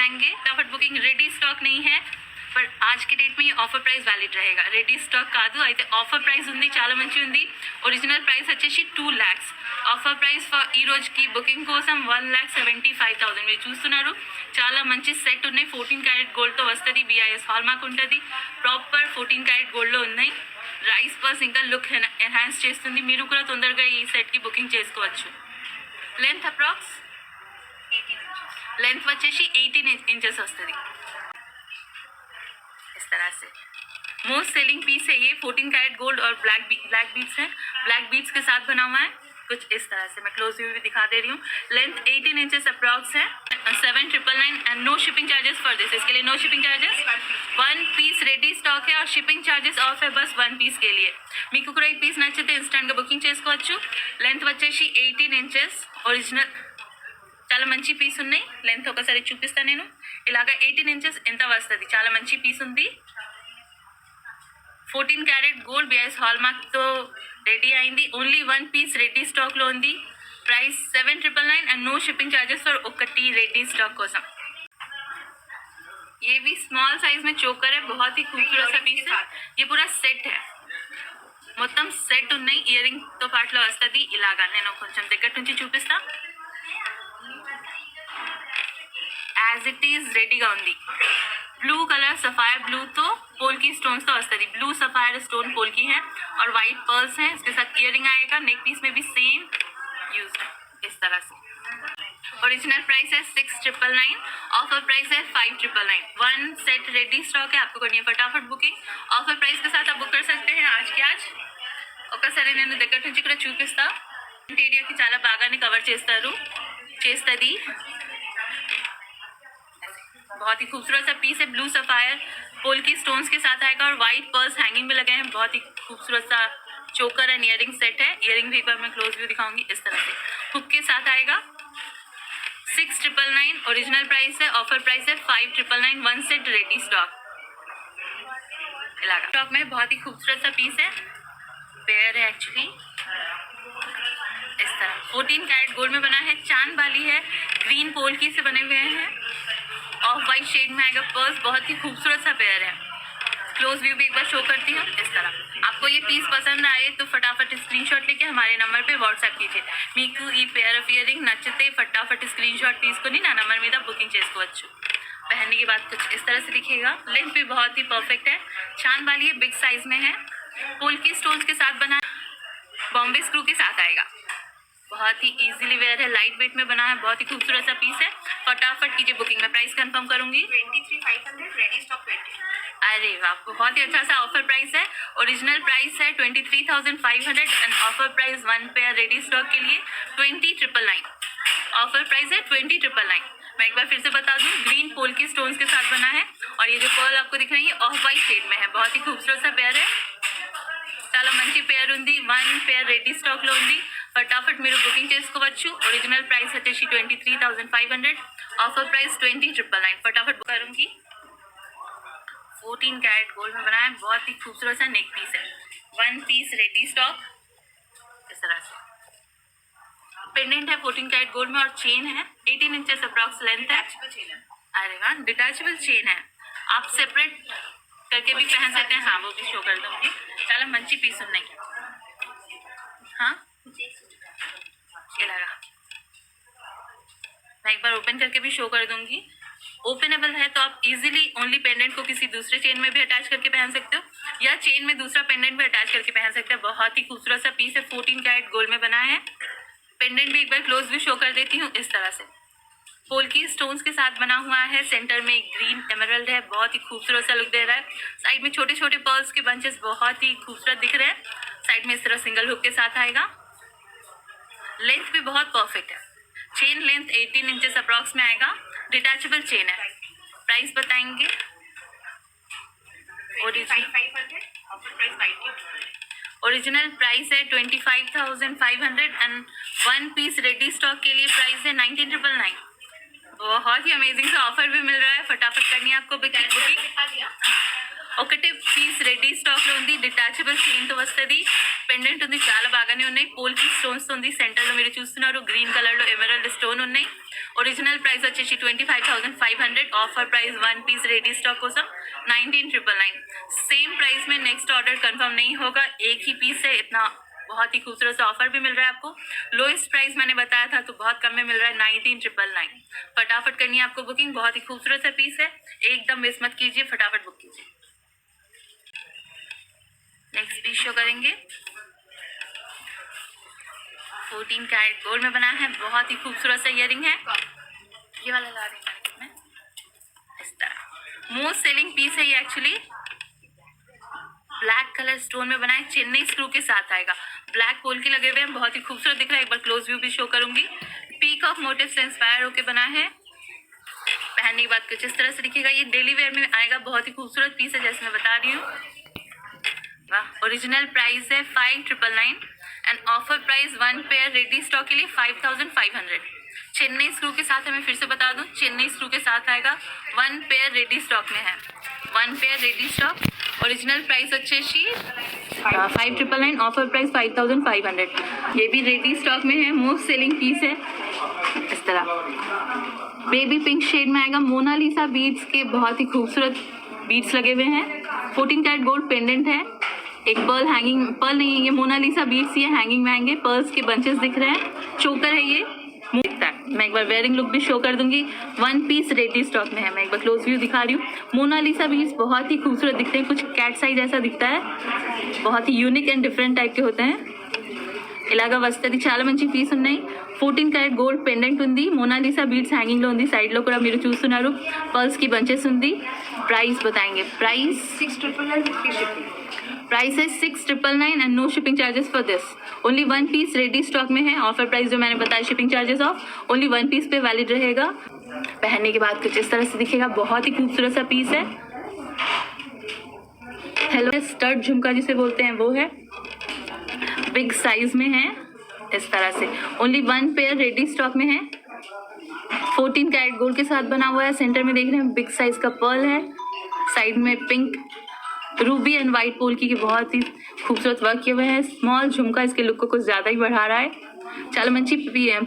जाएंगे। फटाफट booking, ready stock नहीं है पर आज के डेट में ये ఆఫర్ ప్రైస్ వ్యాలిడ్ रहेगा। రెడీ స్టాక్ కాదు, అయితే ఆఫర్ ప్రైస్ ఉంది, చాలా మంచి ఉంది। ఒరిజినల్ ప్రైస్ వచ్చేసి 2 lakhs। ఆఫర్ ప్రైస్ ఫర్ ఈ రోజుకి బుకింగ్ కోసం 1,75,000 మీరు చూస్తున్నారు। చాలా మంచి సెట్ ఉన్నాయి, 14 క్యారెట్ గోల్డ్తో వస్తుంది, BIS హాల్ మార్క్ ఉంటుంది, ప్రాపర్ 14 క్యారెట్ గోల్డ్లో ఉన్నాయి। రైస్ పర్స్ ఇంకా లుక్ ఎన్హాన్స్ చేస్తుంది, మీరు కూడా తొందరగా ఈ సెట్కి బుకింగ్ చేసుకోవచ్చు। లెంత్ అప్రాక్స్ లెంత్ వచ్చేసి 18 inches వస్తుంది। इस तरह से मोस्ट सेलिंग पीस है ये, 14 कैरेट गोल्ड और ब्लैक बीट्स है, ब्लैक बीट्स के साथ बना हुआ है कुछ इस तरह से। मैं क्लोज व्यू भी दिखा दे रही हूँ। लेंथ 18 inches अप्रॉक्स है। 7,999 and no shipping charges for this, इसके लिए no shipping charges. 1 piece ready stock है और शिपिंग चार्जेस ऑफ है बस 1 पीस के लिए। మీకు కూడా ఈ పీస్ నచ్చితే ఇన్స్టాంట్గా బుకింగ్ చేసుకోవచ్చు। లెంత్ వచ్చేసి 18 inches ఒరిజినల్, చాలా మంచి పీస్ ఉన్నాయి। లెంత్ ఒకసారి చూపిస్తాను నేను, ఇలాగా 18 inches ఎంత వస్తుంది, చాలా మంచి పీస్ ఉంది। 14 క్యారెట్ గోల్డ్ BIS హాల్ మార్క్తో రెడీ అయింది। ఓన్లీ 1 పీస్ రెడీ స్టాక్లో ఉంది। Price 7,999 and no shipping charges for ఒకటి रेडी स्टॉक కోసం। ये भी स्मॉल साइज में चोकर है, बहुत ही खूबसूरत सा पीस है। ये पूरा सेट है, మొత్తం సెట్ ఉన్నాయి, ఇయర్ రింగ్తో పాటులో వస్తుంది। ఇలాగా నేను కొంచెం దగ్గర నుంచి చూపిస్తా। యాజ్ ఇట్ ఈజ్ రెడీగా ఉంది। ब्लू कलर सफायर ब्लू तो पोल्की स्टोन्स तो वस्तदी, ब्लू सफायर स्टोन पोल्की है और वाइट पर्ल्स है। इसके साथ इयरिंग आएगा, नेक पीस में भी सेम यूज है इस तरह से। ओरिजिनल प्राइस है 6,999, ऑफर प्राइस है 5,999। 1 सेट रेडी स्टॉक है, आपको करनी है फटाफट बुकिंग। ऑफर प्राइस के साथ आप बुक कर सकते हैं आज के आज। ఒకసారి నేను దగ్గర నుంచి కూడా చూపిస్తా। ఏరియాకి చాలా బాగానే కవర్ చేస్తుంది। बहुत ही खूबसूरत सा पीस है, ब्लू सफायर पोल्की स्टोन्स के साथ आएगा और वाइट पर्ल्स हैंगिंग में लगे हैं। बहुत ही खूबसूरत सा चोकर एंड इयरिंग सेट है। इयरिंग भी एक बार मैं क्लोज व्यू दिखाऊंगी इस तरह से, हुक के साथ आएगा। 6,999 ओरिजिनल प्राइस है, ऑफर प्राइस है 5,999। 1 सेट रेडी स्टॉक इलाका स्टॉक में बहुत ही खूबसूरत सा पीस है, पेयर है एक्चुअली इस तरह। 14 कैरेट गोल्ड में बना है, चांद वाली है, ग्रीन पोल्की से बने हुए हैं, ऑफ वाइट शेड में आएगा पर्स। बहुत ही खूबसूरत सा पेयर है। क्लोज व्यू भी एक बार शो करती हूँ इस तरह। आपको ये पीस पसंद आए तो फटाफट स्क्रीनशॉट लेके हमारे नंबर पे व्हाट्सएप कीजिए। మీకు ఈ पेयर ऑफ इयरिंग नच्चिते फटाफट स्क्रीनशॉट తీసుకొని నా नंबर మీద బుకింగ్ చేసుకోవచ్చు। पहनने के बाद कुछ इस तरह से दिखेगा। लेंथ भी बहुत ही परफेक्ट है, चांद वाली है, बिग साइज में है, पोल्की स्टोन्स के साथ बना, बॉम्बे स्क्रू के साथ आएगा। बहुत ही इजीली वेयर है, लाइट वेट में बना है, बहुत ही खूबसूरत सा पीस है। फटाफट कीजिए बुकिंग। मैं प्राइस कंफर्म करूंगी 23,500 रेडी स्टॉक 20। अरे वाह, बहुत ही अच्छा सा ऑफर प्राइस है। ओरिजिनल प्राइस है 23,500 and offer price 1 pair ready stock के लिए 20,999। ऑफर प्राइस है 20,999। मैं एक बार फिर से बता दूं, ग्रीन पोल्की स्टोन्स के साथ बना है और ये जो पर्ल आपको दिख रही है ऑफ वाइट शेड में है। बहुत ही खूबसूरत सा पेयर है, చాలా మంచి పేర్ ఉంది। 1 पेयर रेडी स्टॉक లో ఉంది, फटाफट మీరు బుకింగ్ చేసుకోవచ్చు। ओरिजिनल प्राइस వచ్చేసి 23,500, ऑफर प्राइस 20,999। फटाफट बुक करूंगी। 14 कैरेट गोल्ड में बना है, बहुत ही खूबसूरत सा नेक पीस है। 1 पीस रेडी स्टॉक इस तरह से। पेंडेंट है 14 कैरेट गोल्ड में और चेन है 18 इंचेस अप्रॉक्स लेंथ है। अरे वाह, डिटैचेबल चेन है, आप सेपरेट करके भी पहन सकते हैं। हाँ, वो भी शो कर दूंगी। చాలా మంచి పీస్ ఉన్నాయి। हाँ, मैं एक बार ओपन करके भी शो कर दूंगी। ओपनेबल है तो आप इजीली ओनली पेंडेंट को किसी दूसरे चेन में भी अटैच करके पहन सकते हो या चेन में दूसरा पेंडेंट भी अटैच करके पहन सकते हो। बहुत ही खूबसूरत सा पीस है, 14 कैरेट गोल्ड में बना है। पेंडेंट भी एक बार क्लोज भी शो कर देती हूँ इस तरह से। पोल्की स्टोन्स के साथ बना हुआ है, सेंटर में ग्रीन एमरल्ड है, बहुत ही खूबसूरत सा लुक दे रहा है। साइड में छोटे छोटे पर्ल्स के बंचेस बहुत ही खूबसूरत दिख रहे हैं। साइड में इस तरह सिंगल हुक के साथ आएगा। लेंथ भी बहुत परफेक्ट है, चेन लेंथ 18 इंचेस अप्रॉक्स में आएगा। डिटैचेबल चेन है। प्राइस बताएंगे ओरिजिनल प्राइस है 25,500 एंड 1 पीस रेडी स्टॉक के लिए प्राइस है 19,999। बहुत ही अमेजिंग सा ऑफर भी मिल रहा है। फटाफट करनी है आपको बुकिंग। ఒకటే పీస్ రెడీ స్టాక్లో ఉంది. డిటాచబుల్ చైన్తో వస్తుంది. పెండెంట్ ఉంది, చాలా బాగానే ఉన్నాయి. పోల్కి స్టోన్స్ ఉంది. సెంటర్లో మీరు చూస్తున్నారు గ్రీన్ కలర్లో ఎమరాల్డ్ స్టోన్ ఉన్నాయి. ఒరిజినల్ ప్రైస్ వచ్చేసి 25,500. Offer price one piece ready stock కోసం 19,999. सेम प्राइस में नेक्स्ट ऑर्डर कंफर्म नहीं होगा. एक ही पीस है. इतना बहुत ही खूबसूरत सा ऑफर भी मिल रहा है आपको. लोएस्ट प्राइस मैंने बताया था तो बहुत कम में मिल रहा है 19,999. फटाफट करनी है आपको बुकिंग. बहुत ही खूबसूरत सा पीस है, एकदम मिस मत कीजिए, फटाफट बुक कीजिए. नेक्स्ट पीस शो करेंगे. 14 कैरेट गोल्ड में बना है. बहुत ही खूबसूरत सा इयरिंग है. ये वाला ला रही मार्केट में इस तरह. मोस्ट सेलिंग पीस है ये एक्चुअली. ब्लैक कलर स्टोन में बना है. चेन्नई स्क्रू के साथ आएगा. ब्लैक पोल की लगे हुए हैं. बहुत ही खूबसूरत दिख रहा है. एक बार क्लोज व्यू भी शो करूंगी. पीकॉक मोटिव से इंस्पायर होकर बना है. पहनने के बाद कुछ इस तरह से दिखेगा. ये डेली वेयर में आएगा. बहुत ही खूबसूरत पीस है जैसे मैं बता रही हूँ. वाह. ओरिजिनल प्राइस है 5,999 and offer price one pair ready stock के लिए 5,500. चेन्नई स्क्रू के साथ है. मैं फिर से बता दूं, चेन्नई स्क्रू के साथ आएगा. वन पेयर रेडी स्टॉक में है. One pair ready stock. Original price వచ్చేసి 5,999. Offer price 5,500. ये भी रेडी स्टॉक में है. मोस्ट सेलिंग पीस है. इस तरह बेबी पिंक शेड में आएगा. मोनालिसा बीड्स के बहुत ही खूबसूरत बीड्स लगे हुए हैं. 14 कैरेट गोल्ड पेंडेंट है. एक पर्ल हैंगिंग, पर्ल नहीं है ये, मोनालिसा बीड्स ये हैंगिंग में आएंगे. पर्ल्स के बंचेस दिख रहे हैं. चोकर है ये. मैं एक बार वेयरिंग लुक भी शो कर दूंगी. वन पीस रेडी स्टॉक में है. मैं एक बार क्लोज व्यू दिखा रही हूँ. मोनालिसा बीड्स बहुत ही खूबसूरत दिखते हैं. कुछ कैट साइज ऐसा दिखता है. बहुत ही यूनिक एंड डिफरेंट टाइप के होते हैं. ఇలాగా వస్తుంది. చాలా మంచి పీస్ ఉన్నాయి. 14 कैरेट गोल्ड पेंडेंट ఉంది. मोनालिसा बीड्स हैंगिंग లో ఉంది. సైడ్ లో కూడా మీరు చూస్తున్నారు పర్ల్స్ की बंचेस ఉంది. प्राइस बताएंगे. प्राइस 6,999. प्राइस है 6,999 and no shipping charges for this. Only one piece ready stock में है. ऑफर प्राइस जो मैंने बताया shipping charges off only one piece पे वैलिड रहेगा. पहनने के बाद कुछ इस तरह से दिखेगा. बहुत ही खूबसूरत सा पीस है. हेलो स्टड झुमका जिसे बोलते हैं वो है. बिग साइज में है. इस तरह से only one pair ready stock में है. 14 कैरेट गोल्ड के साथ बना हुआ है. सेंटर में देख रहे हैं बिग साइज का पर्ल है. साइड में pink Ruby and white polki के बहुत ही खूबसूरत वर्क किए हुए हैं. स्मॉल झुमका इसके लुक को कुछ ज़्यादा ही बढ़ा रहा है. చాలా మంచి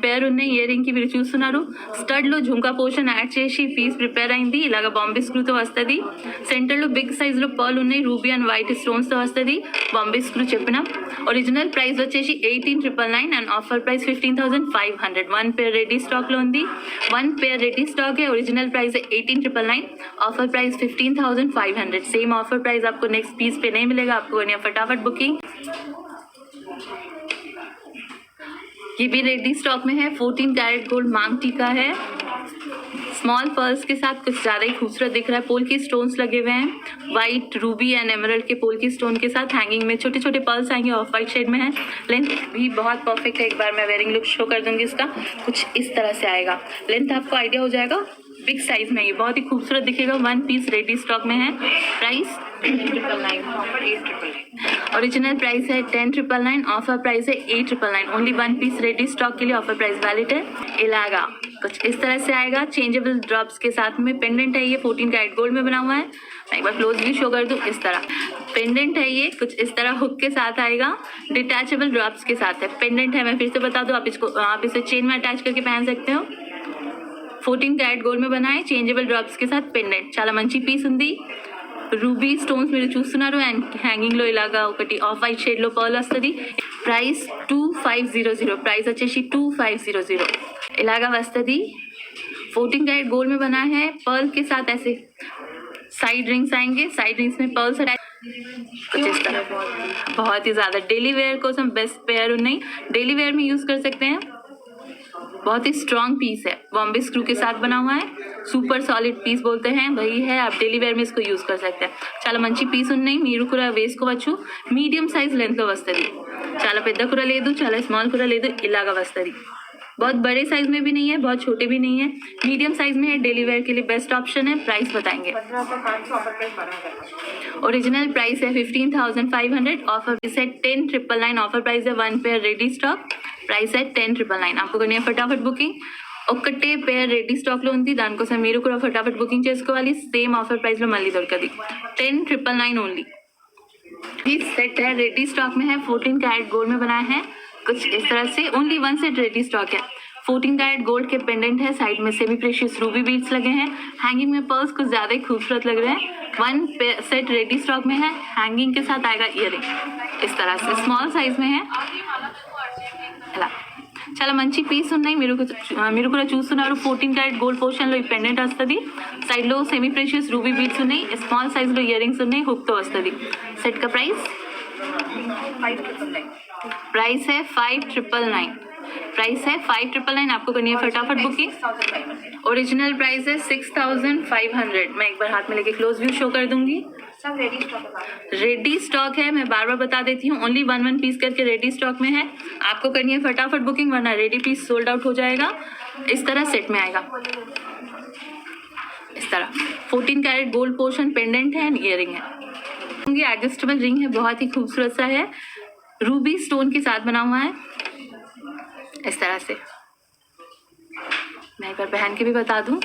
పేర్ ఉన్నాయి. ఇయరింగ్ కి మీరు చూస్తున్నారు. స్టడ్ లో ఝుంకా పోర్షన్ యాడ్ చేసి పీస్ ప్రిపేర్ అయింది. ఇలాగ బాంబే స్క్రూతో వస్తుంది. సెంటర్ లో బిగ్ సైజ్ లో పర్ల్ ఉన్నాయి. రూబీ అండ్ వైట్ స్టోన్స్ తో వస్తుంది. బాంబే స్క్రూ చెప్పిన. ఒరిజినల్ ప్రైస్ వచ్చేసి 18,999 and offer price 15,500. One pair ready stock లో ఉంది. वन पेयर रेडी स्टॉक है. ओरिजिनल प्राइस है 18,999. Offer price 15,500. Same offer price आपको नेक्स्ट पीस पे नहीं मिलेगा. आपको फटाफट बुकिंग. ये भी रेडी स्टॉक में है. 14 कैरेट गोल्ड मांग टीका है. स्मॉल पर्ल्स के साथ कुछ ज़्यादा ही खूबसूरत दिख रहा है. पोल की स्टोन्स लगे हुए हैं. वाइट रूबी एंड एमरल्ड के पोल की स्टोन के साथ हैंगिंग में छोटे छोटे पर्ल्स आएंगे. ऑफ वाइट शेड में है. लेंथ भी बहुत परफेक्ट है. एक बार मैं वेयरिंग लुक शो कर दूंगी इसका. कुछ इस तरह से आएगा. लेंथ आपको आइडिया हो जाएगा. बिग साइज में ये बहुत ही खूबसूरत दिखेगा. वन पीस रेडी स्टॉक में है. प्राइस 8,999. ओरिजिनल प्राइस है 10,999. ऑफर प्राइस है 8,999. Only one piece ready stock के लिए ऑफर प्राइस वैलिड है. इलागा कुछ इस तरह से आएगा. चेंजेबल ड्रॉप्स के साथ में पेंडेंट है. ये 14 कैरेट गोल्ड में बना हुआ है. मैं एक बार क्लोज भी शो कर दूँ. इस तरह पेंडेंट है. ये कुछ इस तरह हुक के साथ आएगा. डिटैचेबल ड्रॉप्स के साथ है. पेंडेंट है. मैं फिर से बता दूँ, आप इसे चेन में अटैच करके पहन सकते हो. 14 कैरेट गोल्ड में बना है. चेंजेबल ड्रॉप्स के साथ पेंडेंट. చాలా మంచి పీస్ ఉంది. రూబీ స్టోన్స్ మీరు చూస్తున్నారు. అండ్ హ్యాంగింగ్ లో ఇలాగా ఒకటి ఆఫ్ వైట్ షేడ్ లో పర్ల్ వస్తుంది. ప్రైస్ 2,500. ప్రైస్ వచ్చేసి 2,500 ఇలాగా వస్తుంది. 14 कैरेट गोल्ड में बना है. पर्ल के साथ ऐसे साइड रिंग्स आएंगे. साइड रिंग्स में पर्ल्स कुछ इस तरह. बहुत ही ज़्यादा डेली वेयर కోసం बेस्ट पेयर नहीं. डेली वेयर में यूज़ कर सकते हैं. बहुत ही स्ट्रॉन्ग पीस है. बॉम्बे स्क्रू के साथ बना हुआ है. సూపర్ సాలిడ్ పీస్ बोलते हैं वही है. आप डेली वेयर में इसको यूज़ कर सकते हैं. చాలా మంచి పీస్ ఉన్నాయి. మీరు కూడా వేసుకోవచ్చు. మీడియం సైజ్ లెంత్లో వస్తుంది. చాలా పెద్ద కూడా లేదు, చాలా స్మాల్ కూడా లేదు. ఇలాగా వస్తుంది. बहुत बड़े साइज में भी नहीं है, बहुत छोटे भी नहीं है. मीडियम साइज में है. डेली वेयर के लिए बेस्ट ऑप्शन है. प्राइस बताएंगे. ओरिजिनल प्राइस है 15,500. ऑफर प्राइस है 10,999. ऑफर प्राइस है one pair ready stock. Price है 10,999. आपको करनी है फटाफट बुकिंग. ఒక్కటే పేర్ రెడీ స్టాక్లో ఉంది, దానికోసం మీరు కూడా ఫటాఫట్ బుకింగ్ చేసుకోవాలి. సేమ్ ఆఫర్ ప్రైస్లో మళ్ళీ దొరకది. 10,999 ओनली. ये सेट है, रेडी स्टॉक में है, 14 कैरेट गोल्ड में बनाया है कुछ इस तरह से. ओनली 1 सेट रेडी स्टॉक है. 14 कैरेट गोल्ड के पेंडेंट है, साइड में सेमी प्रेशियस रूबी बीड्स लगे हैं, हैंगिंग में पर्ल्स कुछ ज़्यादा ही खूबसूरत लग रहे हैं. 1 सेट रेडी स्टॉक में है, हैंगिंग के साथ आएगा इयरिंग इस तरह से, स्मॉल साइज में है. అలా చాలా మంచి పీస్ ఉన్నాయి. మీరు కూడా చూస్తున్నారు. 14 कैरेट गोल्ड పోర్షన్లో ఈ పెండెంట్ వస్తుంది, సైడ్లో సెమీ ప్రెషియస్ రూబీ బీడ్స్ ఉన్నాయి, స్మాల్ సైజ్లో ఇయర్ రింగ్స్ ఉన్నాయి, హుక్తో వస్తుంది. సెట్ का प्राइस 5,999. प्राइस है 5,999. प्राइस है 5,999. आपको करनी है फटाफट बुकिंग. ओरिजिनल प्राइस है 6,500. मैं एक बार हाथ में लेके क्लोज व्यू शो कर दूंगी. सब रेडी स्टॉक है. मैं बार बार बता देती हूँ, ओनली 1 पीस करके रेडी स्टॉक में है. आपको करनी है फटाफट बुकिंग, वरना रेडी पीस सोल्ड आउट हो जाएगा. इस तरह सेट में आएगा, इस तरह 14 कैरेट गोल्ड पोर्शन पेंडेंट है एंड इयरिंग है. एडजस्टेबल रिंग है, बहुत ही खूबसूरत सा है, रूबी स्टोन के साथ बना हुआ है इस तरह से. मैं एक बार पहन के भी बता दूं.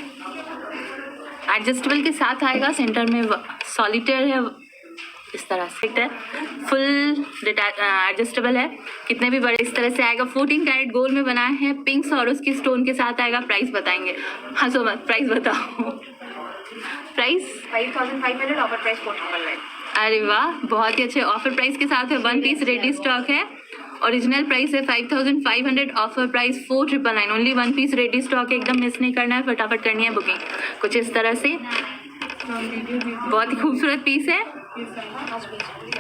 एडजस्टेबल के साथ आएगा, सेंटर में सॉलिटेयर है इस तरह से, फुल एडजस्टेबल है, कितने भी बड़े इस तरह से आएगा. 14 कैरेट गोल्ड में बनाया है, पिंक और उसकी स्टोन के साथ आएगा. प्राइस बताएंगे, हाँ सो मत, प्राइस बताओ. प्राइस 5,500. Offer price 4,999. अरे वाह, बहुत ही अच्छे ऑफर प्राइस के साथ है. 1 पीस रेडी स्टॉक है. ओरिजिनल प्राइस है 5,500, offer price 4,999. Only 1 piece ready stock है, एकदम मिस नहीं करना है, फटाफट करनी है बुकिंग. कुछ इस तरह से बहुत ही खूबसूरत पीस है.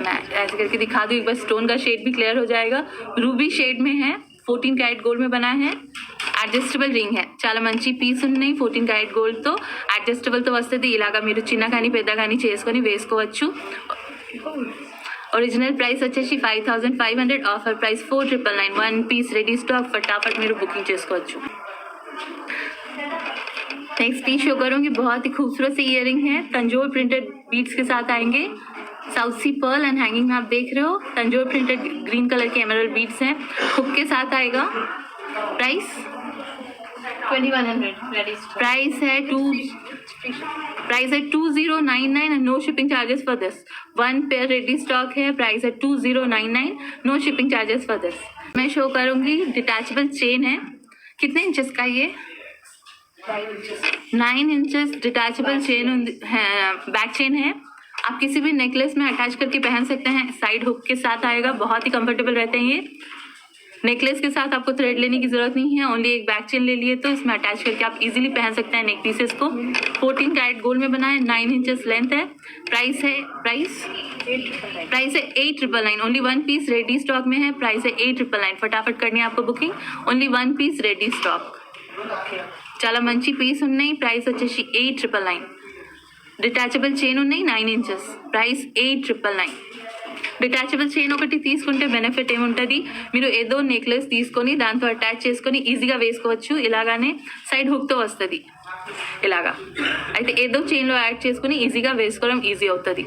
मैं ऐसे करके दिखा दूँ एक बार, स्टोन का शेड भी क्लियर हो जाएगा. रूबी शेड में है, 14 कैरेट गोल्ड में बना है. అడ్జస్టబుల్ రింగ్ है, చాలా మంచి పీస్ ఉన్నాయి. 14 कैरेट గోల్డ్తో అడ్జస్టబుల్తో వస్తుంది. ఇలాగా మీరు చిన్న కానీ పెద్ద కానీ చేసుకొని వేసుకోవచ్చు. ओरिजिनल प्राइस వచ్చేసి 5,500, offer price 4,999. 1 piece ready stock, फटाफट మీరు బుకింగ్ చేసుకోవచ్చు. नेक्स्ट पीस शो करूँगी, बहुत ही खूबसूरत से इयरिंग है, तंजोर प्रिंटेड बीड्स के साथ आएंगे. South Sea pearl and hanging में आप देख रहे हो, तंजोर प्रिंटेड ग्रीन कलर के एमरल्ड बीड्स हैं, हुक के साथ आएगा. प्राइस 2,100. प्राइस है 2,099 and no shipping charges for this. 1 pair ready stock है. प्राइस है 2,099, no shipping charges for this. मैं शो करूँगी, डिटैचेबल चेन है. कितने इंचेस का ये? 9 इंचेस डिटैचेबल चेन है, बैक चेन है. आप किसी भी नेकलेस में अटैच करके पहन सकते हैं. साइड हुक के साथ आएगा, बहुत ही कंफर्टेबल रहते हैं ये. नेकलेस के साथ आपको थ्रेड लेने की जरूरत नहीं है, ओनली एक बैक चेन ले लिए तो इसमें अटैच करके आप इजीली पहन सकते हैं नेक पीसेस को. 14 कैरेट गोल्ड में बना है, 9 इंचेस लेंथ है. प्राइस है 8,999. ओनली 1 पीस रेडी स्टॉक में है. प्राइस है 8,999. फटाफट करनी है आपको booking. Only 1 piece ready stock, చాలా మంచి పీస్ ఉన్నాయి. ప్రైస్ వచ్చేసి 8,999. డిటాచబుల్ చైన్ ఉన్నాయి 9 ఇంచెస్. ప్రైస్ 8,999. డిటాచబుల్ చైన్ ఒకటి తీసుకుంటే బెనిఫిట్ ఏముంటుంది, మీరు ఏదో నెక్లెస్ తీసుకొని దాంతో అటాచ్ చేసుకొని ఈజీగా వేసుకోవచ్చు. ఇలాగానే సైడ్ హుక్తో వస్తుంది ఇలాగా, అయితే ఏదో చైన్లో యాడ్ చేసుకుని ఈజీగా వేసుకోవడం ఈజీ అవుతుంది.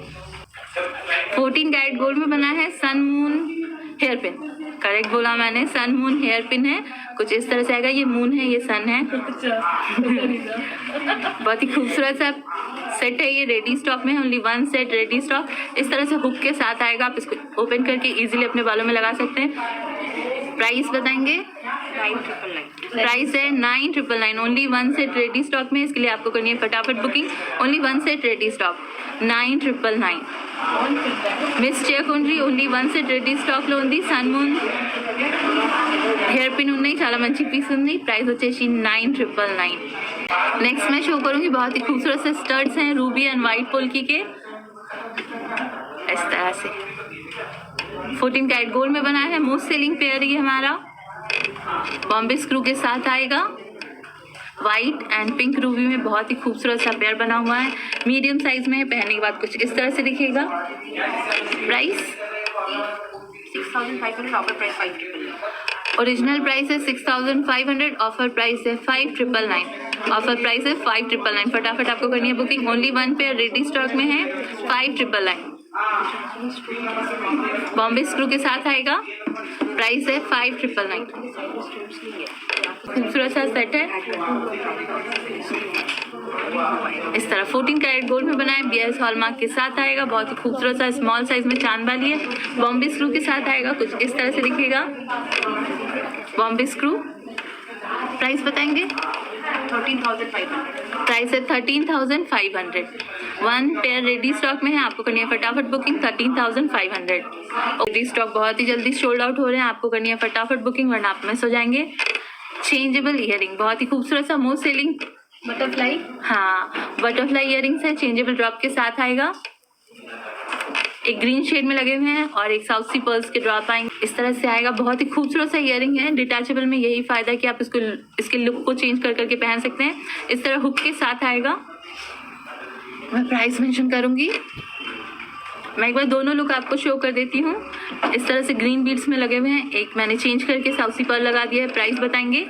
14 कैरेट गोल्ड में बना है, sun moon hair pin. Correct बोला मैंने, सन मून हेयर पिन है. कुछ इस तरह से आएगा, ये मून है, ये सन है. बहुत ही खूबसूरत सा सेट है ये, रेडी स्टॉक में है. Only 1 set ready stock. इस तरह से हुक के साथ आएगा, आप इसको ओपन करके इजीली अपने बालों में लगा सकते हैं. प्राइस बताएंगे? 9,999. प्राइस है 9,999. ओनली 1 सेट रेडी स्टॉक में, इसके लिए आपको करनी है फटाफट booking. Only 1 set ready stock, 9,999. Miss చేయకుండా ఓన్లీ 1 సెట్ రెడీ స్టాక్లో ఉంది. సన్ మూన్ हेयर पिन ఉన్నాయి, చాలా మంచి పీస్ ఉంది. ప్రైస్ వచ్చేసి 9,999. नेक्स्ट मैं शो करूँगी, बहुत ही खूबसूरत से स्टड्स हैं, रूबी एंड वाइट पोल्की के इस तरह से. 14 कैरेट गोल्ड में बना है, मोस्ट सेलिंग पेयर ये हमारा. बॉम्बे स्क्रू के साथ आएगा. वाइट एंड पिंक रूबी में बहुत ही खूबसूरत सा पेयर बना हुआ है. मीडियम साइज में है, पहनने के बाद कुछ इस तरह से दिखेगा. Price 6,500, offer price 5,999. Original price है 6,500, ऑफर प्राइस है 5,999. ऑफर प्राइस है 5,999. फटाफट आपको करनी है booking. Only 1 pair ready stock में है, 5,999. बॉम्बे स्क्रू के साथ आएगा, प्राइस है 5999। खूबसूरत सा सेट है, इस तरह 14 कैरेट गोल्ड में बना है, BIS हॉलमार्क के साथ आएगा। बहुत ही खूबसूरत सा स्मॉल साइज में चांद वाली है, बॉम्बे स्क्रू के साथ आएगा। कुछ इस तरह से दिखेगा बॉम्बे स्क्रू। प्राइस बताएंगे? 13,500। प्राइस है 13,500। 1 पेयर रेडी स्टॉक में है, आपको करनी है फटाफट बुकिंग 13,500। रेडी स्टॉक बहुत ही जल्दी सोल्ड आउट हो रहे हैं, आपको करनी है फटाफट बुकिंग वरना आप मिस हो जाएंगे। चेंजेबल ईयरिंग, बहुत ही खूबसूरत सा मोस्ट सेलिंग बटरफ्लाई, हाँ बटरफ्लाई इयरिंग्स है, चेंजेबल ड्रॉप के साथ आएगा। एक ग्रीन शेड में लगे हुए हैं और एक साउथ सी पर्ल्स के ड्रॉप आएंगे, इस तरह से आएगा। बहुत ही खूबसूरत सा इयरिंग है, डिटैचेबल में यही फायदा है कि आप इसके लुक को चेंज कर करके पहन सकते हैं। इस तरह हुक के साथ आएगा। मैं प्राइस मेंशन करूंगी, मैं एक बार दोनों लुक आपको शो कर देती हूँ। इस तरह से ग्रीन बीड्स में लगे हुए हैं, एक मैंने चेंज करके साउथ सी पर्ल लगा दिया है। प्राइस बताएंगे?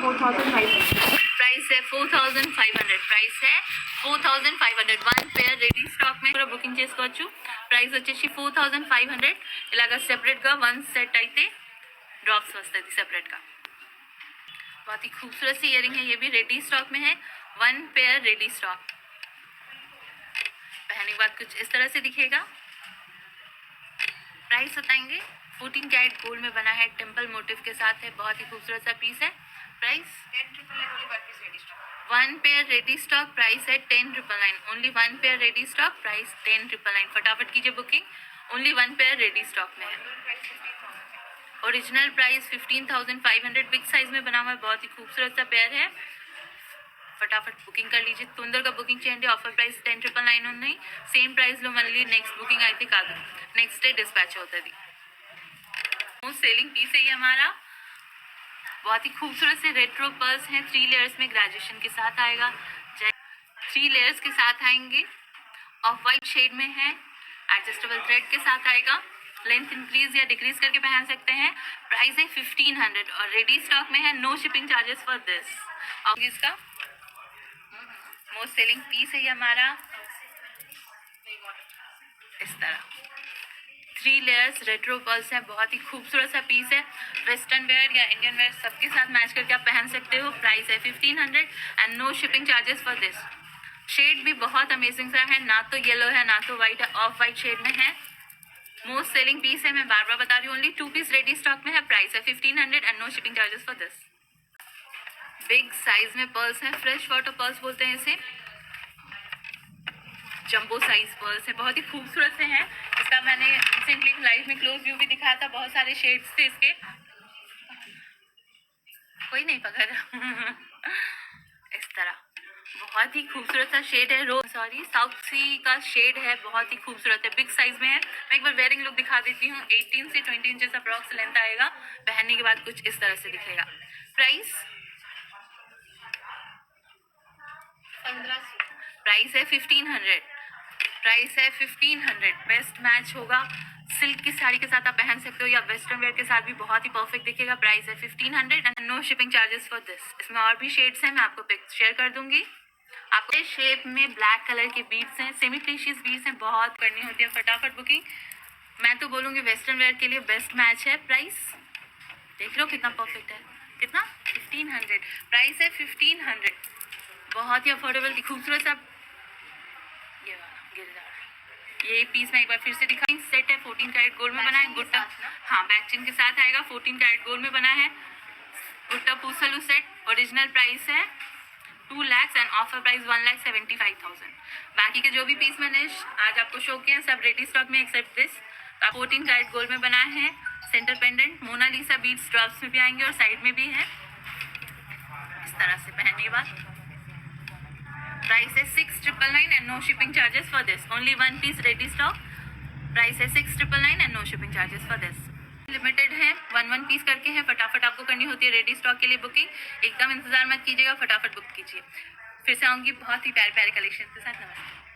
4,500। प्राइस है 4,500। प्राइस है 4,500। 1 पेयर రెడీ స్టాక్ में కూడా బుకింగ్ చేసుకోవచ్చు। ప్రైస్ వచ్చేసి 4,500। ఇలాగా సెపరేట్ గా 1 సెట్ అయితే డ్రాప్స్ వస్తుంది सेपरेट का। बहुत ही खूबसूरत सी इयरिंग है, ये भी रेडी स्टॉक में है। 1 पेयर रेडी स्टॉक, पहनने के बाद कुछ इस तरह से दिखेगा। प्राइस बताएंगे? 14 कैरेट गोल्ड में बना है, टेम्पल मोटिव के साथ है, बहुत ही खूबसूरत सा पीस है। Price 1 pair ready stock, price है 10,999। Only 1 pair ready stock, price 10,999। फटाफट कीजिए booking, only 1 pair ready stock में है। ओरिजिनल प्राइस 15,500, बिग साइज में बना हुआ है, बहुत ही खूबसूरत सा पेयर है। फटाफट बुकिंग कर लीजिए, తొందరగా బుకింగ్ చేయండి। ఆఫర్ ప్రైస్ 10,999 ఉన్నాయి, సేమ్ ప్రైస్ లో మళ్ళీ నెక్స్ట్ బుకింగ్ అయితే కాదు, నెక్స్ట్ డే డిస్పాచ్ అవుతుంది। मोस्ट सेलिंग पीस है ये हमारा, बहुत ही खूबसूरत से रेट्रो पर्ल्स हैं, 3 लेयर्स में ग्रेजुएशन के साथ आएगा। 3 लेयर्स के साथ आएंगे, ऑफ वाइट शेड में है, एडजस्टेबल थ्रेड के साथ आएगा। लेंथ इंक्रीज या डिक्रीज करके पहन सकते हैं। प्राइस है 1,500 और रेडी स्टॉक में है, no shipping charges for this. और इसका मोस्ट सेलिंग पीस है ये हमारा, इस तरह 3 लेयर्स रेट्रो पर्ल्स हैं, बहुत ही खूबसूरत सा पीस है। वेस्टर्न वेयर या इंडियन वेयर सबके साथ मैच करके आप पहन सकते हो। प्राइस है 1,500 and no shipping charges for this. Shade भी बहुत अमेजिंग सा है, ना तो येलो है ना तो वाइट है, ऑफ वाइट शेड में है। मोस्ट सेलिंग पीस है, मैं बार बार बता रही हूँ, ओनली 2 पीस रेडी स्टॉक में है। प्राइस है 1,500 and no shipping charges for this. Big size में पर्ल्स हैं, फ्रेश वाटर पर्ल्स बोलते हैं इसे, जंबो साइज पर्ल्स है, बहुत ही खूबसूरत से हैं। इसका मैंने रिसेंटली लाइव में क्लोज व्यू भी दिखाया था, बहुत सारे शेड्स थे इसके, कोई नहीं पकड़ इस तरह बहुत ही खूबसूरत सा शेड है, साउथ सी का शेड है, बहुत ही खूबसूरत है, बिग साइज में है। मैं एक बार वेयरिंग लुक दिखा देती हूँ। 18 से 20 इंचेस अप्रॉक्स लेंथ आएगा, पहनने के बाद कुछ इस तरह से दिखेगा। प्राइस 1,500। प्राइस है 1,500। प्राइस है 1,500। बेस्ट मैच होगा, सिल्क की साड़ी के साथ आप पहन सकते हो या वेस्टर्न वेयर के साथ भी बहुत ही परफेक्ट दिखेगा। प्राइस है 1,500 and no shipping charges for this. इसमें और भी शेड्स हैं, मैं आपको पिक शेयर कर दूंगी। आपको इस शेप में ब्लैक कलर के बीड्स हैं, सेमी प्रीशियस बीड्स हैं, बहुत करनी होती है फटाफट बुकिंग। मैं तो बोलूँगी वेस्टर्न वेयर के लिए बेस्ट मैच है। प्राइस देख लो कितना परफेक्ट है, कितना 1,500। प्राइस है 1,500, बहुत ही अफोर्डेबल, खूबसूरत सा ये वाला गिर जा रहा है। ये पीस मैं एक बार फिर से दिखाई, सेट है 14 कैरेट गोल्ड में बना है, गुट्टा हाँ बैक चेन के साथ आएगा। 14 कैरेट गोल्ड में बना है, गुट्टा पूसलू सेट। ओरिजिनल प्राइस है 2 लाख एंड ऑफर प्राइस 1,75,000। बाकी के जो भी पीस मैंने आज आपको शो किए हैं सब रेडी स्टॉक में एक्सेप्ट दिस। 14 कैरेट गोल्ड में बना है, centre pendant Mona Lisa beads drops में भी आएंगे और साइड में भी है, इस तरह से पहनने के बाद। प्राइस है 6,999 and no shipping charges for this. Only 1 piece ready stock, price है 6,999 and no shipping charges for this. Limited है, 1 पीस करके है, फटाफट आपको करनी होती है रेडी स्टॉक के लिए बुकिंग। एकदम इंतजार मत कीजिएगा, फटाफट बुक कीजिए। फिर से आऊँगी बहुत ही प्यारे प्यारे कलेक्शन के साथ। नमस्ते।